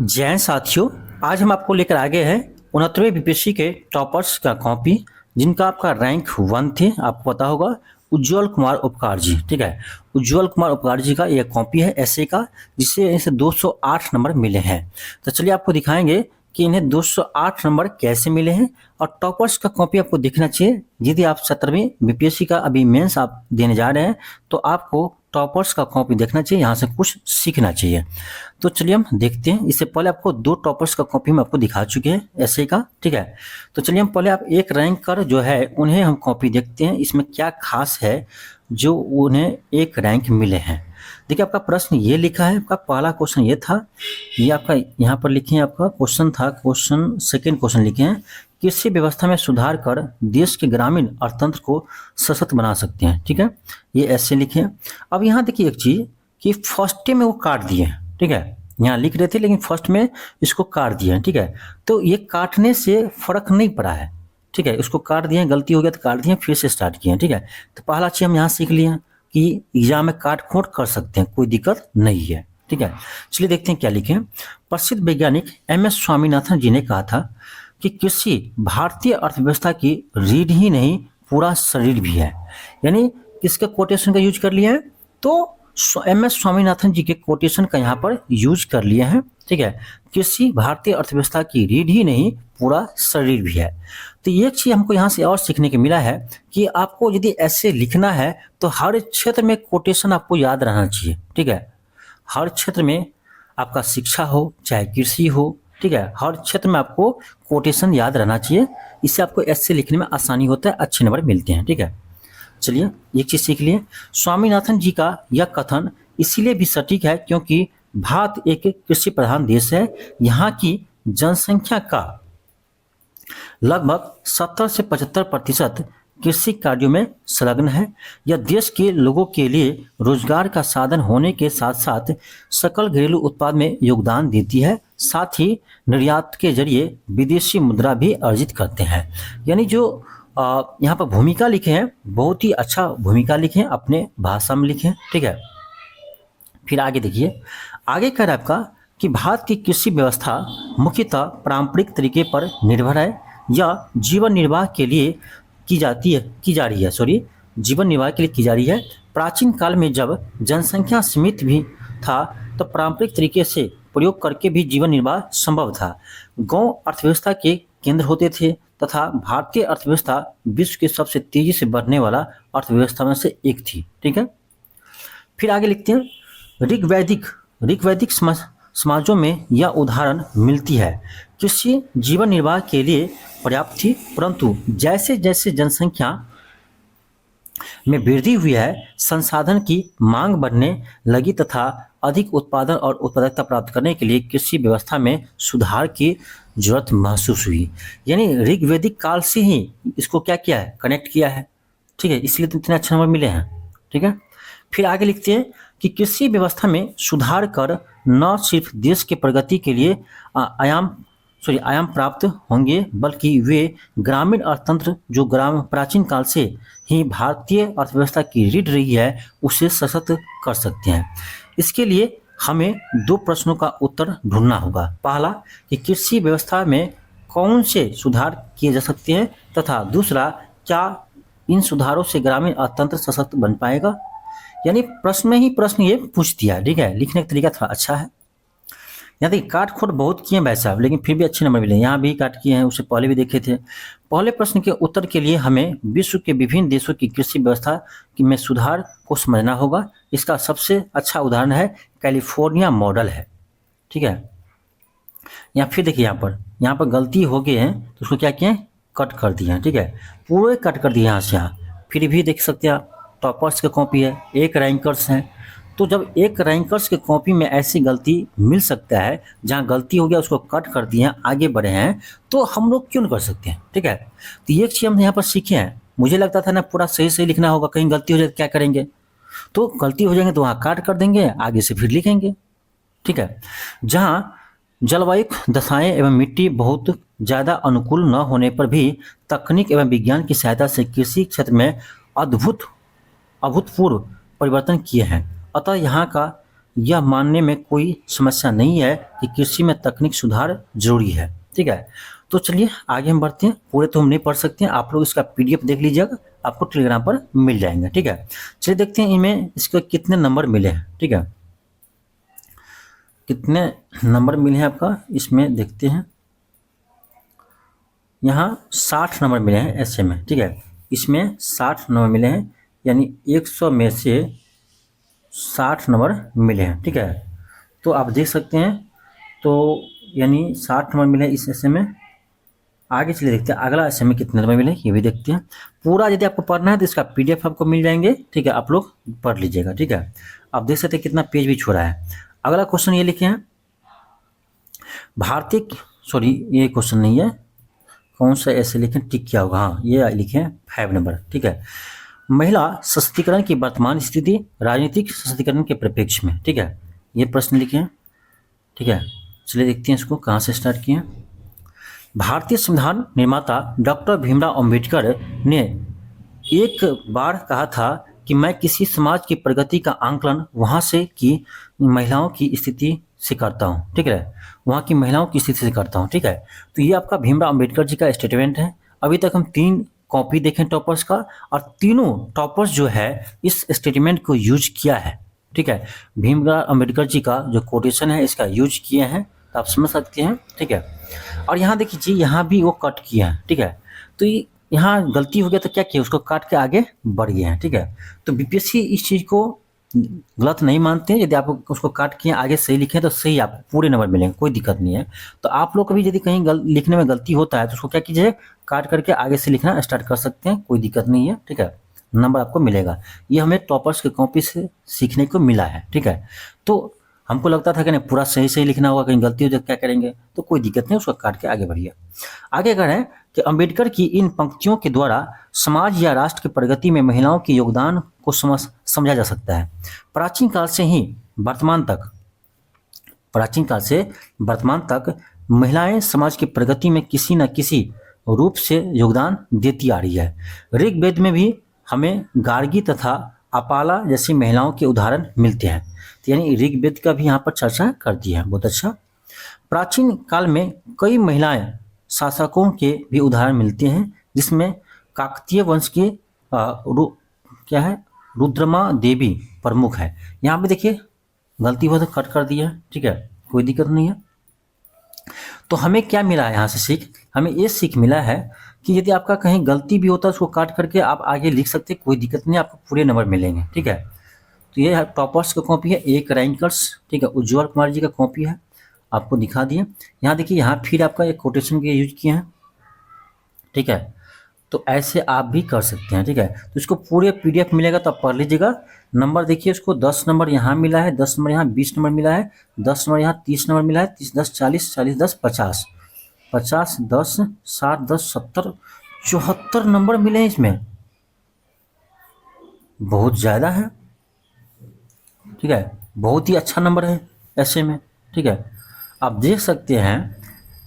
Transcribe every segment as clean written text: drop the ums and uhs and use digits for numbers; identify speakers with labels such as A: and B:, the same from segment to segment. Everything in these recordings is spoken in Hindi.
A: जय हिंद साथियों। आज हम आपको लेकर आ गए हैं 69वें बीपीएससी के टॉपर्स का कॉपी, जिनका आपका रैंक 1 थे। आपको पता होगा उज्जवल कुमार उपकार जी, ठीक है। उज्जवल कुमार उपकार जी का यह कॉपी है एसए का, जिससे इसे 208 नंबर मिले हैं। तो चलिए आपको दिखाएंगे कि इन्हें 208 नंबर कैसे मिले हैं। और टॉपर्स का कॉपी आपको देखना चाहिए। यदि आप 17वीं बीपीएससी का अभी मेंस आप देने जा रहे हैं तो आपको टॉपर्स का कॉपी देखना चाहिए, यहाँ से कुछ सीखना चाहिए। तो चलिए हम देखते हैं। इससे पहले आपको 2 टॉपर्स का कॉपी हम आपको दिखा चुके हैं एसए का, ठीक है। तो चलिए हम पहले आप एक रैंक कर जो है उन्हें हम कॉपी देखते हैं, इसमें क्या खास है जो उन्हें एक रैंक मिले हैं। देखिए आपका प्रश्न ये लिखा है, आपका पहला क्वेश्चन ये था, ये आपका यहाँ पर लिखे हैं, आपका क्वेश्चन था, क्वेश्चन सेकेंड क्वेश्चन लिखे हैं, कृषि व्यवस्था में सुधार कर देश के ग्रामीण अर्थतंत्र को सशक्त बना सकते हैं, ठीक है। ये ऐसे लिखे हैं। अब यहाँ देखिए एक चीज कि फर्स्ट में वो काट दिए हैं, ठीक है। यहाँ लिख रहे थे लेकिन फर्स्ट में इसको काट दिए हैं, ठीक है। तो ये काटने से फर्क नहीं पड़ा है, ठीक है। इसको काट दिए, गलती हो गया तो काट दिए, फिर से स्टार्ट किए, ठीक है। तो पहला चीज हम यहाँ सीख लिए कि एग्जाम में काट खोट कर सकते हैं, कोई दिक्कत नहीं है, ठीक है। चलिए देखते हैं क्या लिखे। प्रसिद्ध वैज्ञानिक एम.एस. स्वामीनाथन जी ने कहा था कि कृषि भारतीय अर्थव्यवस्था की रीढ़ ही नहीं पूरा शरीर भी है। यानी किसके कोटेशन का यूज कर लिया है? तो एम.एस. स्वामीनाथन जी के कोटेशन का यहाँ पर यूज कर लिए हैं, ठीक है। कृषि भारतीय अर्थव्यवस्था की रीढ़ ही नहीं पूरा शरीर भी है। तो ये चीज हमको यहाँ से और सीखने को मिला है कि आपको यदि ऐसे लिखना है तो हर क्षेत्र में कोटेशन आपको याद रहना चाहिए, ठीक है। हर क्षेत्र में आपका शिक्षा हो चाहे कृषि हो, ठीक है, हर क्षेत्र में आपको कोटेशन याद रहना चाहिए। इससे आपको ऐसे लिखने में आसानी होता है, अच्छे नंबर मिलते हैं, ठीक है। चलिए एक चीज सीख लिए। स्वामीनाथन जी का यह कथन इसीलिए भी सटीक है क्योंकि भारत एक कृषि प्रधान देश है। यहाँ की जनसंख्या का लगभग 70 से 75% कृषि कार्यों में संलग्न है। यह देश के लोगों के लिए रोजगार का साधन होने के साथ साथ सकल घरेलू उत्पाद में योगदान देती है। साथ ही निर्यात के जरिए विदेशी मुद्रा भी अर्जित करते हैं। यानी जो यहाँ पर भूमिका लिखे हैं, बहुत ही अच्छा भूमिका लिखे हैं, अपने भाषा में लिखे हैं, ठीक है। फिर आगे देखिए, आगे कह रहा है आपका कि भारत की कृषि व्यवस्था मुख्यतः पारंपरिक तरीके पर निर्भर है या जीवन निर्वाह के लिए की जा रही है। प्राचीन काल में जब जनसंख्या सीमित भी था तो पारंपरिक तरीके से प्रयोग करके भी जीवन निर्वाह संभव था। गांव अर्थव्यवस्था के केंद्र होते थे तथा भारतीय अर्थव्यवस्था विश्व के सबसे तेजी से बढ़ने वाला अर्थव्यवस्था में से एक थी, ठीक है। फिर आगे लिखते हैं, ऋग्वैदिक समाजों में यह उदाहरण मिलती है। कृषि जीवन निर्वाह के लिए पर्याप्त थी, परंतु जैसे जैसे जनसंख्या में वृद्धि हुई है, संसाधन की मांग बढ़ने लगी तथा अधिक उत्पादन और उत्पादकता प्राप्त करने के लिए कृषि व्यवस्था में सुधार की जरूरत महसूस हुई। यानी ऋग्वैदिक काल से ही इसको क्या किया है, कनेक्ट किया है, ठीक है। इसलिए तो इतने अच्छे नंबर मिले हैं, ठीक है। फिर आगे लिखते हैं कि कृषि व्यवस्था में सुधार कर न सिर्फ देश के प्रगति के लिए आयाम प्राप्त होंगे, बल्कि वे ग्रामीण अर्थतंत्र जो प्राचीन काल से ही भारतीय अर्थव्यवस्था की रीढ़ रही है उसे सशक्त कर सकते हैं। इसके लिए हमें 2 प्रश्नों का उत्तर ढूंढना होगा। पहला कि कृषि व्यवस्था में कौन से सुधार किए जा सकते हैं, तथा दूसरा क्या इन सुधारों से ग्रामीण अर्थतंत्र सशक्त बन पाएगा। यानी प्रश्न में ही प्रश्न ये पूछ दिया, ठीक है। लिखने का तरीका थोड़ा अच्छा है। यहाँ देखिए काट खोट बहुत किए भाई साहब, लेकिन फिर भी अच्छे नंबर मिले। यहाँ भी काट किए हैं, उससे पहले भी देखे थे। पहले प्रश्न के उत्तर के लिए हमें विश्व के विभिन्न देशों की कृषि व्यवस्था में सुधार को समझना होगा। इसका सबसे अच्छा उदाहरण है कैलिफोर्निया मॉडल है, ठीक है। यहाँ फिर देखिए यहाँ पर गलती हो गई है तो उसको क्या किए, कट कर दिए हैं, ठीक है। पूरे कट कर दिए यहाँ से। यहाँ फिर भी देख सकते हैं टॉपर्स की कॉपी है, एक रैंकर्स हैं। तो जब एक रैंकर्स के कॉपी में ऐसी गलती मिल सकता है, जहां गलती हो गया उसको कट कर दिए हैं, आगे बढ़े हैं, तो हम लोग क्यों नहीं कर सकते हैं, ठीक है। तो ये चीज़ हम यहाँ पर सीखे हैं। मुझे लगता था ना पूरा सही लिखना होगा, कहीं गलती हो जाए तो क्या करेंगे। तो गलती हो जाएंगे तो वहाँ काट कर देंगे, आगे से फिर लिखेंगे, ठीक है। जहाँ जलवायु दशाएं एवं मिट्टी बहुत ज़्यादा अनुकूल न होने पर भी तकनीक एवं विज्ञान की सहायता से कृषि क्षेत्र में अभूतपूर्व परिवर्तन किए हैं। अतः यहाँ का यह मानने में कोई समस्या नहीं है कि कृषि में तकनीक सुधार जरूरी है। ठीक है, तो चलिए आगे हम बढ़ते हैं। पूरे तो हम नहीं पढ़ सकते हैं, आप लोग इसका पीडीएफ देख लीजिएगा, आपको टेलीग्राम पर मिल जाएंगे। ठीक है, चलिए देखते हैं इनमें इसके कितने नंबर मिले हैं। ठीक है, कितने नंबर मिले हैं आपका इसमें देखते हैं। यहाँ 60 नंबर मिले हैं ऐसे में। ठीक है, इसमें 60 नंबर मिले हैं, यानी 100 में से 60 नंबर मिले हैं। ठीक है, तो आप देख सकते हैं, तो यानी 60 नंबर मिले हैं इस ऐसे में। आगे चलिए देखते हैं अगला ऐसे में कितने नंबर मिले ये भी देखते हैं। पूरा यदि आपको पढ़ना है तो इसका पीडीएफ आपको मिल जाएंगे। ठीक है, आप लोग पढ़ लीजिएगा। ठीक है, आप देख सकते हैं कितना पेज भी छोड़ा है। अगला क्वेश्चन ये लिखे हैं, भारतीय, सॉरी ये क्वेश्चन नहीं है, कौन सा ऐसे लिखें, टिक क्या होगा, हाँ ये लिखें 5 नंबर। ठीक है, महिला सशक्तिकरण की वर्तमान स्थिति राजनीतिक सशक्तिकरण के परिप्रेक्ष्य में। ठीक है, ये प्रश्न लिखे हैं। ठीक है, चलिए देखते हैं इसको कहाँ से स्टार्ट किए हैं। भारतीय संविधान निर्माता डॉक्टर भीमराव अंबेडकर ने एक बार कहा था कि मैं किसी समाज की प्रगति का आंकलन वहाँ से कि महिलाओं की स्थिति से करता हूँ। ठीक है, वहाँ की महिलाओं की स्थिति से करता हूँ। ठीक है, तो ये आपका भीमराव अंबेडकर जी का स्टेटमेंट है। अभी तक हम 3 कॉपी देखें टॉपर्स का, और तीनों टॉपर्स जो है इस स्टेटमेंट को यूज किया है। ठीक है, भीमराव अंबेडकर जी का जो कोटेशन है इसका यूज किए हैं, तो आप समझ सकते हैं। ठीक है, और यहाँ देखिए यहाँ भी वो कट किया है। ठीक है, तो ये यहाँ गलती हो गया तो क्या किया, उसको काट के आगे बढ़ गए हैं। ठीक है, तो बीपीएससी इस चीज़ को गलत नहीं मानते हैं। यदि आप उसको काट के आगे सही लिखें तो सही आपको पूरे नंबर मिलेंगे, कोई दिक्कत नहीं है। तो आप लोग कभी यदि कहीं लिखने में गलती होता है तो उसको क्या कीजिए, काट करके आगे से लिखना स्टार्ट कर सकते हैं, कोई दिक्कत नहीं है। ठीक है, नंबर आपको मिलेगा। ये हमें टॉपर्स की कॉपी से सीखने को मिला है। ठीक है, तो हमको लगता था कि नहीं पूरा सही सही लिखना होगा, कहीं गलती हो जाए क्या करेंगे, तो कोई दिक्कत नहीं, उसको काट के आगे बढ़िए। आगे कह रहे हैं कि अंबेडकर की इन पंक्तियों के द्वारा समाज या राष्ट्र की प्रगति में महिलाओं के योगदान को समझा जा सकता है। प्राचीन काल से वर्तमान तक महिलाएं समाज की प्रगति में किसी न किसी रूप से योगदान देती आ रही है। ऋग्वेद में भी हमें गार्गी तथा अपाला जैसी महिलाओं के उदाहरण मिलते हैं। तो यानी ऋग्वेद का भी यहाँ पर चर्चा कर दी है, बहुत अच्छा। प्राचीन काल में कई महिलाएं शासकों के भी उदाहरण मिलते हैं, जिसमें काकतीय वंश के क्या है, रुद्रमा देवी प्रमुख है। यहाँ पे देखिए गलती हुआ तो कट कर दिया है। ठीक है, कोई दिक्कत नहीं है। तो हमें क्या मिला है यहाँ से सीख, हमें ये सीख मिला है कि यदि आपका कहीं गलती भी होता है उसको काट करके आप आगे लिख सकते, कोई दिक्कत नहीं, आपको पूरे नंबर मिलेंगे। ठीक है, तो ये टॉपर्स का कॉपी है, एक रैंकर्स। ठीक है, उज्ज्वल कुमार जी का कॉपी है, आपको दिखा दिए। यहाँ देखिए यहाँ फिर आपका एक कोटेशन के यूज किए हैं। ठीक है, तो ऐसे आप भी कर सकते हैं। ठीक है, तो इसको पूरे पीडीएफ मिलेगा तो आप पढ़ लीजिएगा। नंबर देखिए उसको 10 नंबर यहाँ मिला है, 10 नंबर यहाँ, 20 नंबर मिला है, 10 नंबर यहाँ, 30 नंबर मिला है, 30 10 40 40 10 50 50 10 60 10 70 74 नंबर मिले हैं इसमें, बहुत ज़्यादा है। ठीक है, बहुत ही अच्छा नंबर है ऐसे में। ठीक है, आप देख सकते हैं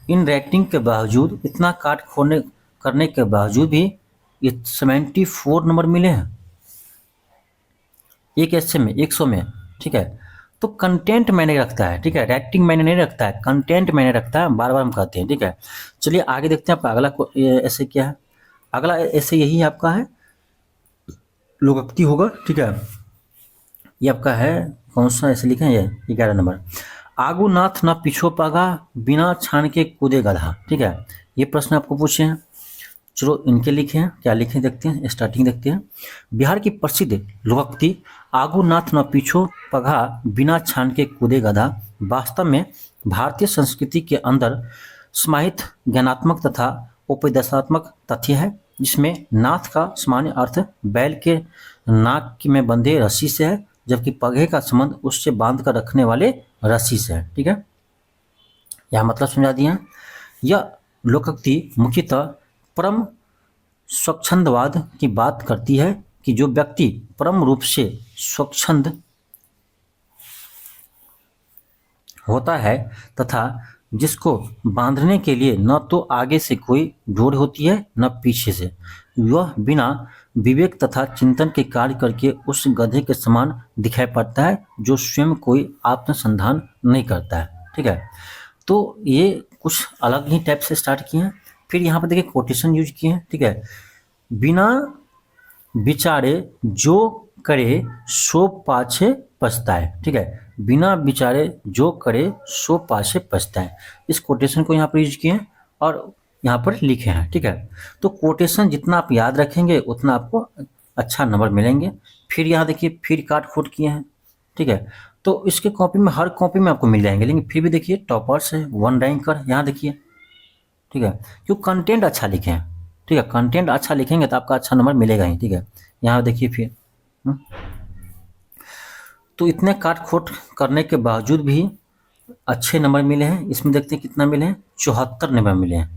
A: इन रेटिंग के बावजूद, इतना काट खोने करने के बावजूद भी ये 74 नंबर मिले हैं एक ऐसे में 100 में। ठीक है, तो कंटेंट मैंने रखता है। ठीक है, रेटिंग मैंने नहीं रखता है, कंटेंट मैंने रखता है, बार बार हम कहते हैं। ठीक है, चलिए आगे देखते हैं आपका अगला ऐसे क्या है। अगला ऐसे यही आपका है, लोकोक्ति होगा। ठीक है, ये आपका है कौन सा ऐसे लिखे हैं, ये 11 नंबर। आगू नाथ न पीछो पागा, बिना छान के कूदे गधा। ठीक है, ये प्रश्न आपको पूछे हैं, चलो इनके लिखे हैं, क्या लिखे देखते हैं, स्टार्टिंग देखते हैं। बिहार की प्रसिद्ध लोकोक्ति आगू नाथ न पीछो पगा, बिना छान के कूदे गधा वास्तव में भारतीय संस्कृति के अंदर समाहित ज्ञानात्मक तथा उपदेशात्मक तथ्य है, जिसमें नाथ का सामान्य अर्थ बैल के नाक में बंधे रस्सी से है, जबकि पगे का संबंध उससे बांध कर रखने वाले रस्सी से है। ठीक है, यह मतलब समझा दिया। यह लोकोक्ति मुख्यतः परम स्वच्छंदवाद की बात करती है कि जो व्यक्ति परम रूप से स्वच्छंद होता है तथा जिसको बांधने के लिए न तो आगे से कोई जोड़ होती है न पीछे से। वह बिना विवेक तथा चिंतन के कार्य करके उस गधे के समान दिखाई पड़ता है जो स्वयं कोई आत्मसंधान नहीं करता है। ठीक है, तो ये कुछ अलग ही टाइप से स्टार्ट किए हैं। फिर यहाँ पर देखिए कोटेशन यूज किए हैं। ठीक है, बिना विचारे जो करे सो पाछे पछताए। ठीक है, बिना विचारे जो करे सो पाछे पछताए, इस कोटेशन को यहाँ पर यूज किए हैं और यहाँ पर लिखे हैं। ठीक है, तो कोटेशन जितना आप याद रखेंगे उतना आपको अच्छा नंबर मिलेंगे। फिर यहाँ देखिए फिर काट खोट किए हैं। ठीक है, तो इसके कॉपी में हर कॉपी में आपको मिल जाएंगे, लेकिन फिर भी देखिए टॉपर्स है, 1 रैंकर यहाँ देखिए। ठीक है, क्यों कंटेंट अच्छा लिखे हैं। ठीक है, कंटेंट अच्छा लिखेंगे तो आपका अच्छा नंबर मिलेगा ही। ठीक है, यहाँ देखिए फिर तो इतने काट खोट करने के बावजूद भी अच्छे नंबर मिले हैं। इसमें देखते हैं कितना मिले हैं, 74 नंबर मिले हैं।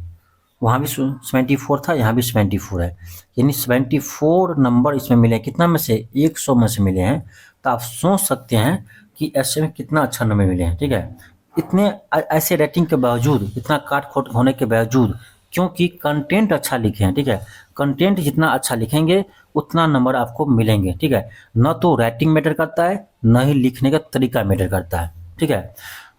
A: वहाँ भी 74 था, यहाँ भी 74 है, यानी 74 नंबर इसमें मिले हैं। कितना में से, 100 में से मिले हैं। तो आप सोच सकते हैं कि ऐसे में कितना अच्छा नंबर मिले हैं। ठीक है, इतने ऐसे रेटिंग के बावजूद, इतना काट खोट होने के बावजूद, क्योंकि कंटेंट अच्छा लिखे हैं। ठीक है, कंटेंट जितना अच्छा लिखेंगे उतना नंबर आपको मिलेंगे। ठीक है, न तो राइटिंग मैटर करता है, न ही लिखने का तरीका मैटर करता है। ठीक है,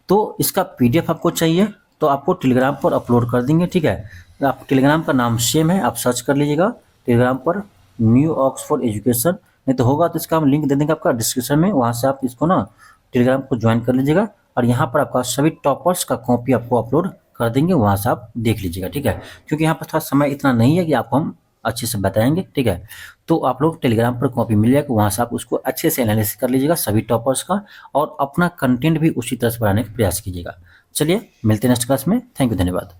A: तो इसका PDF आपको चाहिए तो आपको टेलीग्राम पर अपलोड कर देंगे। ठीक है, आप टेलीग्राम का नाम सेम है, आप सर्च कर लीजिएगा टेलीग्राम पर न्यू ऑक्सफोर्ड एजुकेशन, नहीं तो होगा तो इसका हम लिंक दे देंगे आपका डिस्क्रिप्शन में, वहाँ से आप इसको ना टेलीग्राम को ज्वाइन कर लीजिएगा और यहाँ पर आपका सभी टॉपर्स का कॉपी आपको अपलोड कर देंगे, वहाँ से आप देख लीजिएगा। ठीक है, क्योंकि यहाँ पर थोड़ा समय इतना नहीं है कि आपको हम अच्छे से बताएंगे। ठीक है, तो आप लोग टेलीग्राम पर कॉपी मिल जाएगा, वहाँ से आप उसको अच्छे से एनालिसिस कर लीजिएगा सभी टॉपर्स का, और अपना कंटेंट भी उसी तरह से बनाने का प्रयास कीजिएगा। चलिए मिलते हैं नेक्स्ट क्लास में। थैंक यू, धन्यवाद।